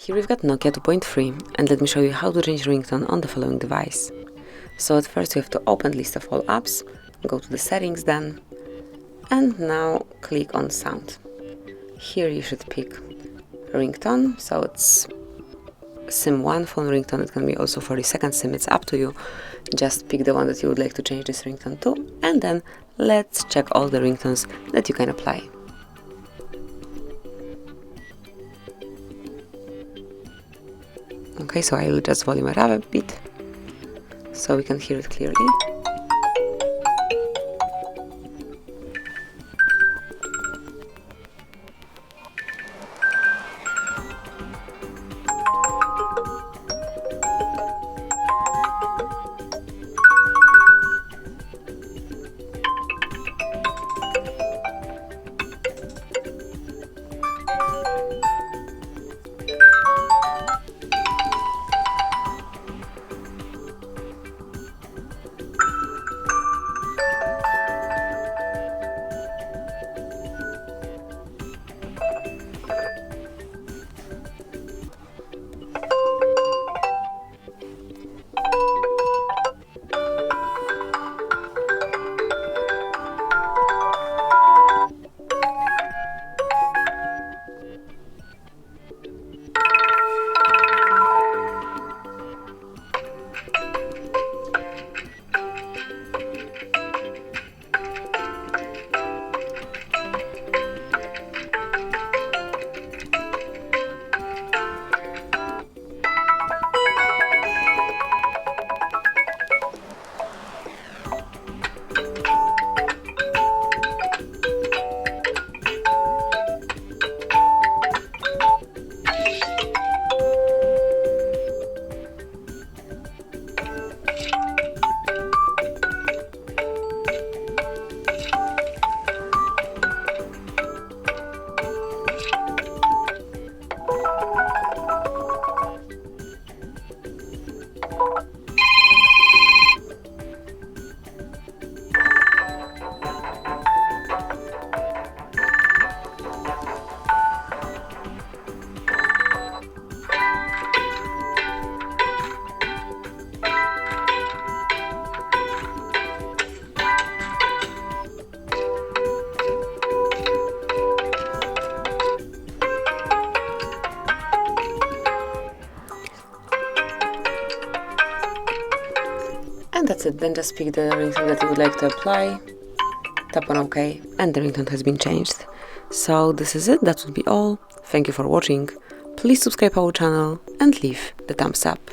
Here we've got Nokia 2.3, and let me show you how to change ringtone on the following device. So at first you have to open list of all apps, go to the settings then, and now click on sound. Here you should pick ringtone, so it's SIM 1 phone ringtone, it can be also 40-second SIM, it's up to you. Just pick the one that you would like to change this ringtone to, and then let's check all the ringtones that you can apply. Okay, so I will just volume it up a bit, so we can hear it clearly. And that's it, then just pick the ringtone that you would like to apply, tap on OK, and the ringtone has been changed. So this is it, that will be all. Thank you for watching, please subscribe our channel and leave the thumbs up.